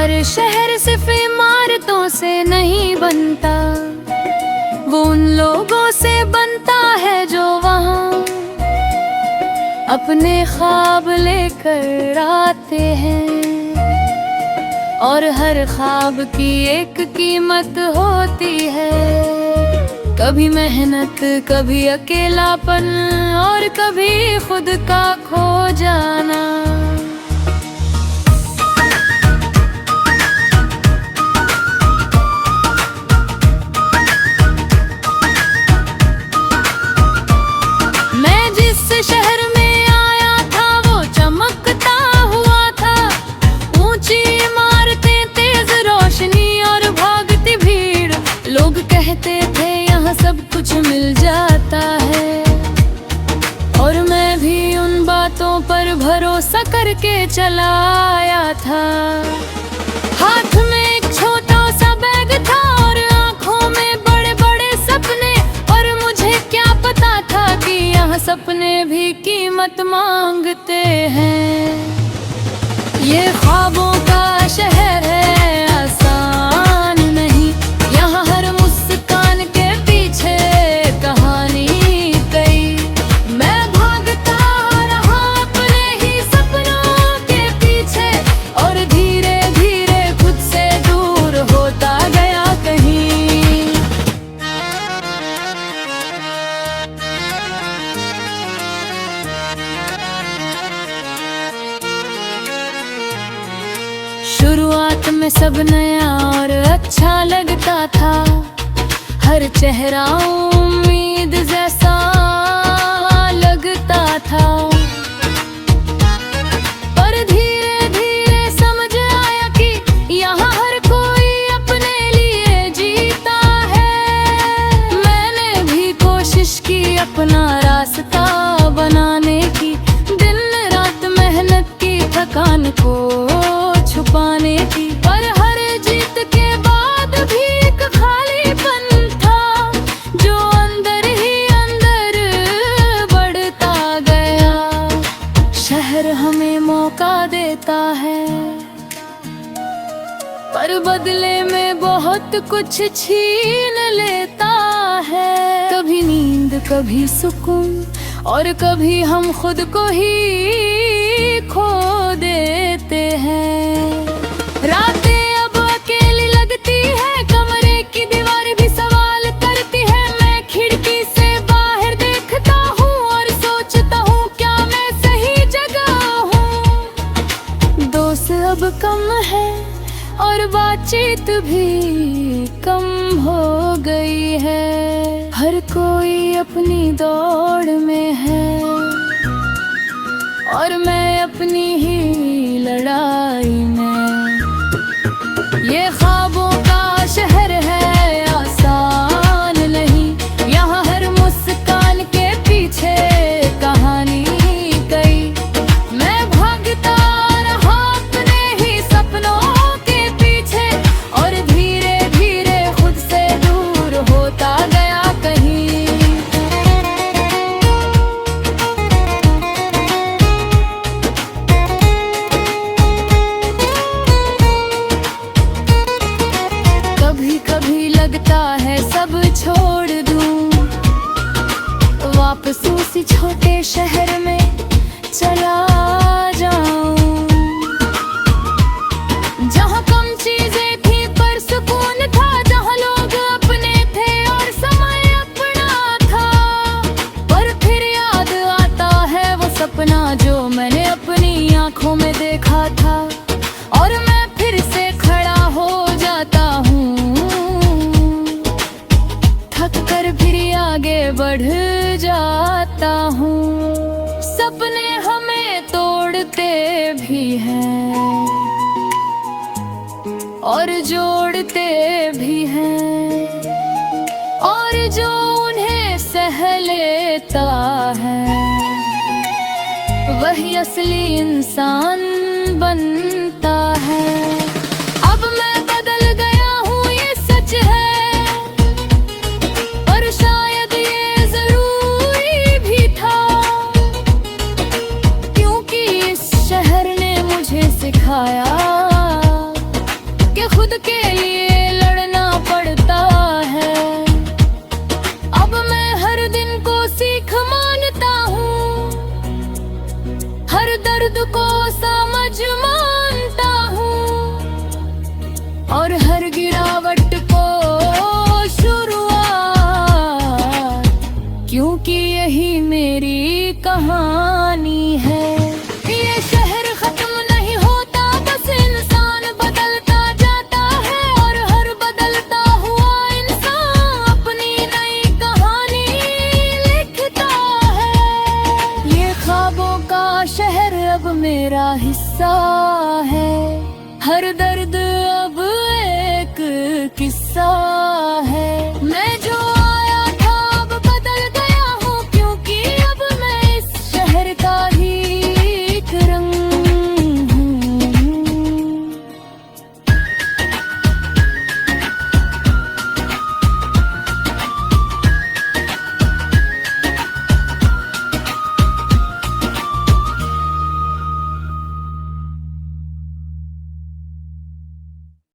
हर शहर सिर्फ इमारतों से नहीं बनता, वो उन लोगों से बनता है जो वहाँ अपने ख्वाब लेकर आते हैं। और हर ख्वाब की एक कीमत होती है, कभी मेहनत, कभी अकेलापन और कभी खुद का खो जाना। मैं जिस शहर में आया था वो चमकता हुआ था, ऊंची इमारतें, तेज रोशनी और भागती भीड़। लोग कहते थे यहाँ सब कुछ मिल जाता है, और मैं भी उन बातों पर भरोसा करके चला आया था। हाथ में एक छोटा सा बैग था और आंखों में बड़े बड़े सपने, और मुझे क्या पता था कि यहाँ सपने भी कीमत मांगते हैं। ये ख्वाबों का शहर है, आसान नहीं, यहाँ हर मुस्कान के पीछे कहानी कई। मैं भागता रहा अपने ही सपनों के पीछे, और धीरे धीरे खुद से दूर होता गया कहीं। शुरुआत में सब नया और अच्छा लगता था, हर चेहरा उम्मीद जैसा लगता था। पर धीरे धीरे समझ आया कि यहाँ हर कोई अपने लिए जीता है। मैंने भी कोशिश की अपना रास्ता बनाने की, दिन रात मेहनत की, थकान को छुपाने की। पर हर जीत के बाद भी एक खालीपन था, जो अंदर ही अंदर बढ़ता गया। शहर हमें मौका देता है, पर बदले में बहुत कुछ छीन लेता है। कभी नींद, कभी सुकून, और कभी हम खुद को ही खो देते हैं। रातें अब अकेली लगती है, कमरे की दीवार भी सवाल करती है। मैं खिड़की से बाहर देखता हूँ और सोचता हूँ क्या मैं सही जगह हूँ। दोस्त अब कम है और बातचीत भी कम हो गई है। हर कोई अपनी दौड़ में है, और मैं अपनी ही लड़ाई में। ये ख्वाबों का शहर है, आसान नहीं, यहाँ हर मुस्कान के पीछे कहानी कई। मैं भागता रहा अपने ही सपनों के पीछे, और धीरे धीरे खुद से दूर होता गया कहीं। कभी कभी लगता है सब छोड़ दूं, वापस उसी छोटे शहर में चला जाऊं। जहाँ कम चीजें थी पर सुकून था, जहाँ लोग अपने थे और समय अपना था। पर फिर याद आता है वो सपना जो मैंने अपनी आंखों में देखा था, और मैं फिर से खड़ा हो जाता हूँ। थक कर फिर आगे बढ़ जाता हूँ। सपने हमें तोड़ते भी हैं और जोड़ते भी हैं, और जो उन्हें सह लेता है वही असली इंसान बनता है। अब मैं बदल गया हूँ ये सच है, पर शायद ये जरूरी भी था, क्योंकि इस शहर ने मुझे सिखाया मेरा हिस्सा है। हर दर्द